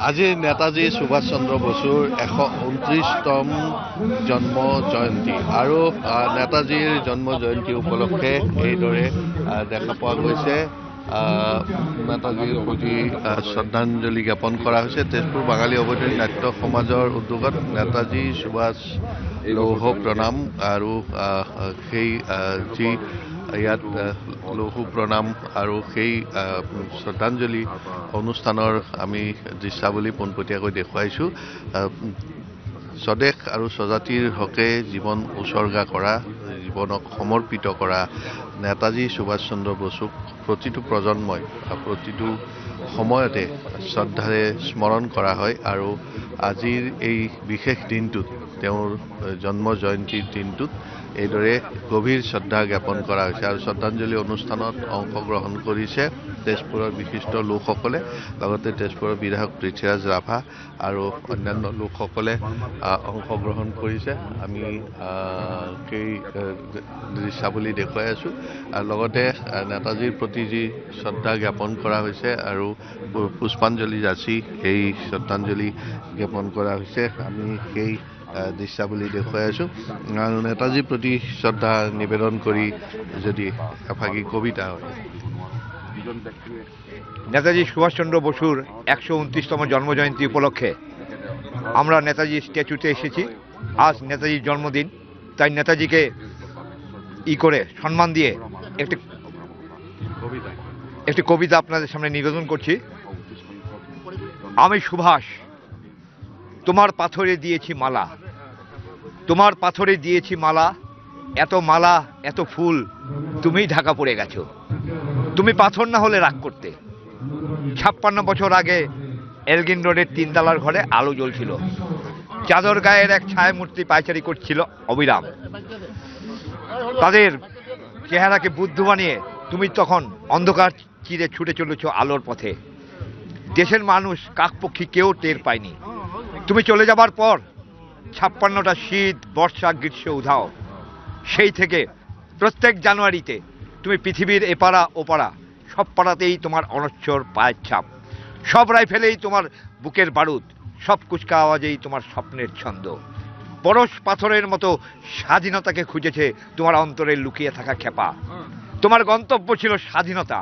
আজি নেতাজী সুভাষ চন্দ্ৰ বসুৰ 129তম জন্ম জয়ন্তী আৰু নেতাজীৰ জন্ম জয়ন্তী উপলক্ষে এইদৰে দেখা পোৱা গৈছে নেতাজীৰ প্ৰতি শ্ৰদ্ধাঞ্জলি জ্ঞাপন কৰা হৈছে। তেজপুৰ বাঙালী অবৈতনিক নাট্য সমাজৰ উদ্যোগত নেতাজী সুভাষ লৌহ প্ৰণাম আৰু সেই যি ইয়াত লৌহ প্ৰণাম আৰু সেই শ্ৰদ্ধাঞ্জলি অনুষ্ঠানৰ আমি দৃশ্যাৱলী পোনপটীয়াকৈ দেখুৱাইছোঁ। স্বদেশ আৰু স্বজাতিৰ হকে জীৱন উচৰ্গা কৰা, জীৱনক সমৰ্পিত কৰা নেতাজী সুভাষ চন্দ্ৰ বসুক প্ৰতিটো প্ৰজন্মই প্ৰতিটো সময়তে শ্ৰদ্ধাৰে স্মৰণ কৰা হয় আৰু আজিৰ এই বিশেষ দিনটোত তেওঁৰ জন্ম জয়ন্তীৰ দিনটোত এইদৰে গভীৰ শ্ৰদ্ধা জ্ঞাপন কৰা হৈছে আৰু শ্ৰদ্ধাঞ্জলি অনুষ্ঠানত অংশগ্ৰহণ কৰিছে তেজপুৰৰ বিশিষ্ট লোকসকলে, লগতে তেজপুৰৰ বিধায়ক পৃথ্বীৰাজ ৰাভা আৰু অন্যান্য লোকসকলে অংশগ্ৰহণ কৰিছে। আমি সেই দৃশ্যাৱলী দেখুৱাই আছোঁ আৰু লগতে নেতাজীৰ প্ৰতি যি শ্ৰদ্ধা জ্ঞাপন কৰা হৈছে আৰু পুষ্পাঞ্জলি যাচি এই শ্ৰদ্ধাঞ্জলি জ্ঞাপন কৰা হৈছে, আমি সেই দৃশ্যাৱলী দেখুৱাই আছোঁ আৰু নেতাজীৰ প্ৰতি শ্ৰদ্ধা নিবেদন কৰি যদি এফাকি কবিতা হয়। নেতাজি সুভাষচন্দ্র বসুর 129তম জন্মজয়ন্তী উপলক্ষে আমরা নেতাজি স্ট্যাচুতে এসেছি। আজ নেতাজির জন্মদিন, তাই নেতাজিকে করে সম্মান দিয়ে একটি কবিতা আপনাদের সামনে নিবেদন করছি। আমি সুভাষ, তোমার পাথরে দিয়েছি মালা, তোমার পাথরে দিয়েছি মালা, এত ফুল তুমিই ঢাকা পড়ে গেছো। তুমি পাথর না হলে রাগ করতে। 56 বছর আগে এলগিন রোডের 3 তলার ঘরে আলো জ্বলছিল, চাদর গায়ের এক ছায়ামূর্তি পায়চারি করছিল অবিরাম। তাদের চেহারাকে বুদ্ধ বানিয়ে তুমি তখন অন্ধকার চিরে ছুটে চলেছ আলোর পথে। দেশের মানুষ কাকপক্ষী কেউ টের পায়নি। তুমি চলে যাবার পর 56টা শীত, বর্ষা, গ্রীষ্ম উধাও। সেই থেকে প্রত্যেক জানুয়ারিতে তুমি পৃথিবীর এপাড়া ওপাড়া সব পাড়াতেই তোমার অনশ্বর পায়ের ছাপ, সব রাইফেলেই তোমার বুকের বারুদ, সব কুচকা আওয়াজেই তোমার স্বপ্নের ছন্দ। পরশ পাথরের মতো স্বাধীনতাকে খুঁজেছে তোমার অন্তরে লুকিয়ে থাকা খেপা। তোমার গন্তব্য ছিল স্বাধীনতা,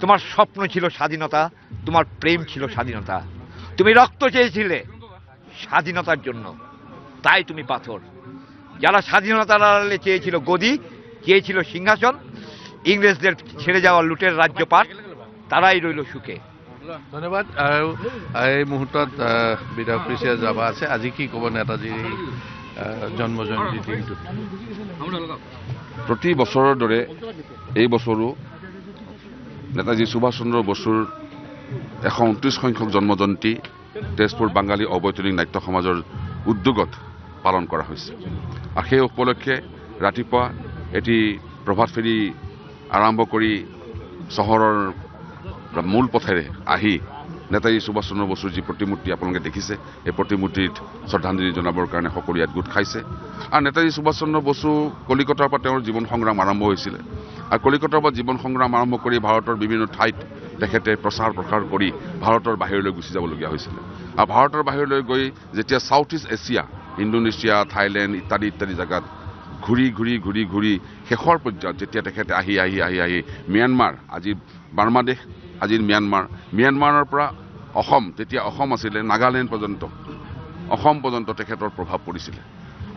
তোমার স্বপ্ন ছিল স্বাধীনতা, তোমার প্রেম ছিল স্বাধীনতা। তুমি রক্ত চেয়েছিলে স্বাধীনতার জন্য, তাই তুমি পাথর। যারা স্বাধীনতার আড়ালে চেয়েছিল গদি, চেয়েছিল সিংহাসন, ইংরেজদের ছেড়ে যাওয়া লুটের রাজ্যপাট, তারাই রইল সুখে। ধন্যবাদ। আৰু এই মুহূৰ্তত বিধায়ক পৃথ্বীৰাজ ৰাভা আছে। আজি কি ক'ব নেতাজীৰ জন্ম জয়ন্তী দিনটোত? প্ৰতি বছৰৰ দৰে এই বছৰো নেতাজী সুভাষ চন্দ্ৰ বসুৰ 129 সংখ্যক জন্মজয়ন্তী তেজপুৰ বাঙালী অবৈতনিক নাট্য সমাজৰ উদ্যোগত পালন কৰা হৈছে আৰু সেই উপলক্ষে ৰাতিপুৱা এটি প্ৰভাত ফেৰী আৰম্ভ কৰি চহৰৰ মূল পথেৰে আহি নেতাজী সুভাষ চন্দ্ৰ বসুৰ যি প্ৰতিমূৰ্তি আপোনালোকে দেখিছে, এই প্ৰতিমূৰ্তিত শ্ৰদ্ধাঞ্জলি জনাবৰ কাৰণে সকলো ইয়াত গোট খাইছে। আৰু নেতাজী সুভাষ চন্দ্ৰ বসু কলিকতাৰ পৰা তেওঁৰ জীৱন সংগ্ৰাম আৰম্ভ হৈছিলে আৰু কলিকতাৰ পৰা জীৱন সংগ্ৰাম আৰম্ভ কৰি ভাৰতৰ বিভিন্ন ঠাইত তেখেতে প্ৰচাৰ প্ৰসাৰ কৰি ভাৰতৰ বাহিৰলৈ গুচি যাবলগীয়া হৈছিলে। আৰু ভাৰতৰ বাহিৰলৈ গৈ যেতিয়া south east Asia, Indonesia, Thailand ইত্যাদি ইত্যাদি জেগাত ঘূৰি ঘূৰি ঘূৰি ঘূৰি শেষৰ পৰ্যায়ত যেতিয়া তেখেতে আহি ম্যানমাৰ, আজি বাংলাদেশ, আজিৰ ম্যানমাৰৰ পৰা অসম, তেতিয়া অসম আছিলে, নাগালেণ্ড পৰ্যন্ত, অসম পৰ্যন্ত তেখেতৰ প্ৰভাৱ পৰিছিলে।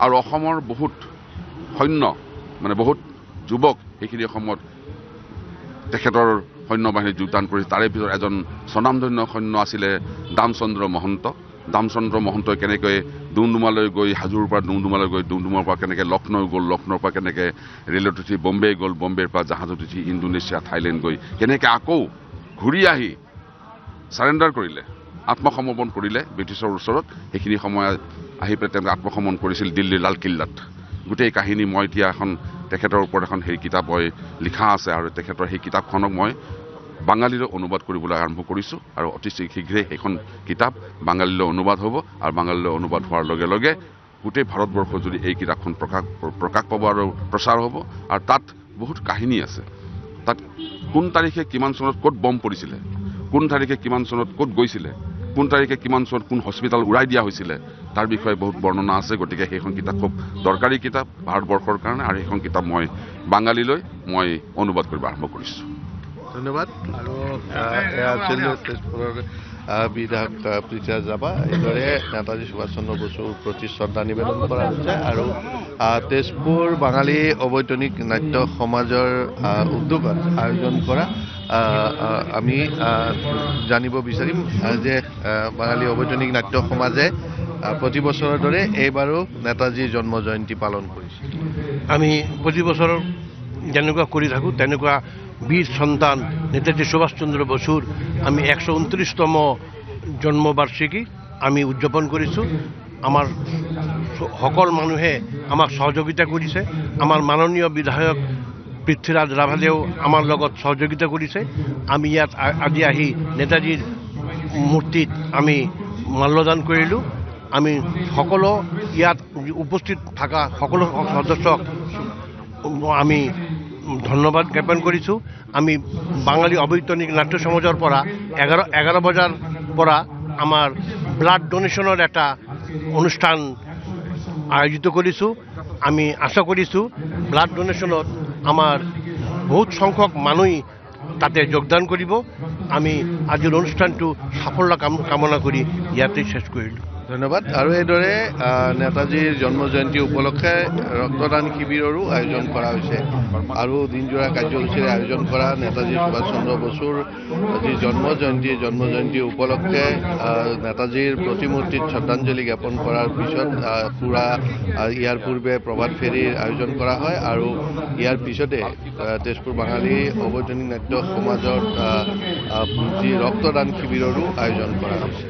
আৰু অসমৰ বহুত সৈন্য, বহুত যুৱক সেইখিনি সময়ত তেখেতৰ সৈন্যবাহিনীত যোগদান কৰিছিল। তাৰে ভিতৰত এজন স্বনামধন্য সৈন্য আছিলে দামচন্দ্ৰ মহন্ত। দামচন্দ্ৰ মহন্তই কেনেকৈ ডুমডুমালৈ গৈ, হাজোৰ পৰা ডুমডুমালৈ গৈ, ডুমডুমাৰ পৰা কেনেকৈ লক্ষ্ণৌ গ'ল, লক্ষ্ণৌৰ পৰা কেনেকৈ ৰেলত উঠি বম্বে গ'ল, বম্বেৰ পৰা জাহাজত উঠি ইণ্ডোনেছিয়া, থাইলেণ্ড গৈ কেনেকৈ আকৌ ঘূৰি আহি চাৰেণ্ডাৰ কৰিলে, আত্মসমৰ্পণ কৰিলে ব্ৰিটিছৰ ওচৰত। সেইখিনি সময়ত আহি পেলাই তেওঁলোকে আত্মসমৰ্পণ কৰিছিল দিল্লীৰ লালকিল্লাত। গোটেই কাহিনী মই এতিয়া তেখেতৰ ওপৰত এখন সেই কিতাপ লিখা আছে আৰু তেখেতৰ সেই কিতাপখনক মই বাঙালীলৈ অনুবাদ কৰিবলৈ আৰম্ভ কৰিছোঁ আৰু অতি শীঘ্ৰে সেইখন কিতাপ বাঙালীলৈ অনুবাদ হ'ব আৰু বাঙালীলৈ অনুবাদ হোৱাৰ লগে লগে গোটেই ভাৰতবৰ্ষ যদি এই কিতাপখন প্ৰকাশ পাব আৰু প্ৰচাৰ হ'ব। আৰু তাত বহুত কাহিনী আছে। তাত কোন তাৰিখে কিমান চনত ক'ত বম পৰিছিলে, কোন তাৰিখে কিমান চনত ক'ত গৈছিলে, কোন তাৰিখে কিমান চনত কোন হস্পিটেল উৰাই দিয়া হৈছিলে তাৰ বিষয়ে বহুত বৰ্ণনা আছে। গতিকে সেইখন কিতাপ খুব দৰকাৰী কিতাপ ভাৰতবৰ্ষৰ কাৰণে, আৰু সেইখন কিতাপ মই বাঙালীলৈ মই অনুবাদ কৰিব আৰম্ভ কৰিছোঁ। ধন্যবাদ। আৰু এয়া আছিল তেজপুৰৰ বিধায়ক পৃথ্বীৰাজ ৰাভা। এইদৰে নেতাজী সুভাষ চন্দ্ৰ বসুৰ প্ৰতি শ্ৰদ্ধা নিবেদন কৰা হৈছে। আৰু তেজপুৰ বাঙালী অবৈতনিক নাট্য সমাজৰ উদ্যোগত আয়োজন কৰা আমি জানিব বিচাৰিম যে বাঙালী অবৈতনিক নাট্য সমাজে প্ৰতি বছৰৰ দৰে এইবাৰো নেতাজীৰ জন্ম জয়ন্তী পালন কৰিছে। আমি প্ৰতি বছৰ যেনেকুৱা কৰি থাকোঁ তেনেকুৱা বীৰ সন্তান নেতাজী সুভাষ চন্দ্ৰ বসুৰ আমি 129তম জন্মবাৰ্ষিকী আমি উদযাপন কৰিছোঁ। আমাৰ সকল মানুহে আমাক সহযোগিতা কৰিছে। আমাৰ মাননীয় বিধায়ক পৃথ্বীৰাজ ৰাভাদেও আমাৰ লগত সহযোগিতা কৰিছে। আমি ইয়াত আজি আহি নেতাজীৰ মূৰ্তিত আমি মাল্যদান কৰিলোঁ। আমি সকলো ইয়াত উপস্থিত থকা সকলো সদস্যক আমি ধন্যবাদ জ্ঞাপন কৰিছোঁ। আমি বাঙালী অবৈতনিক নাট্য সমাজৰ পৰা 11 বজাৰ পৰা আমাৰ ব্লাড ডোনেশ্যনৰ এটা অনুষ্ঠান আয়োজিত কৰিছোঁ। আমি আশা কৰিছোঁ ব্লাড ডোনেশ্যনত আমাৰ বহুত সংখ্যক মানুহ তাতে যোগদান কৰিব। আমি আজিৰ অনুষ্ঠানটো সাফল্য কামনা কৰি ইয়াতে শেষ কৰিলোঁ। ধন্যবাদ। আৰু এইদৰে নেতাজীৰ জন্ম জয়ন্তী উপলক্ষে ৰক্তদান শিবিৰৰো আয়োজন কৰা হৈছে। আৰু দিনজোৰা কাৰ্যসূচীৰে আয়োজন কৰা নেতাজী সুভাষ চন্দ্ৰ বসুৰ যি জন্ম জয়ন্তী উপলক্ষে নেতাজীৰ প্ৰতিমূৰ্তিত শ্ৰদ্ধাঞ্জলি জ্ঞাপন কৰাৰ পিছত ইয়াৰ পূৰ্বে প্ৰভাত ফেৰীৰ আয়োজন কৰা হয়। আৰু ইয়াৰ পিছতে তেজপুৰ বাঙালী অবৈতনিক নাট্য সমাজত যি ৰক্তদান শিবিৰৰো আয়োজন কৰা হৈছে।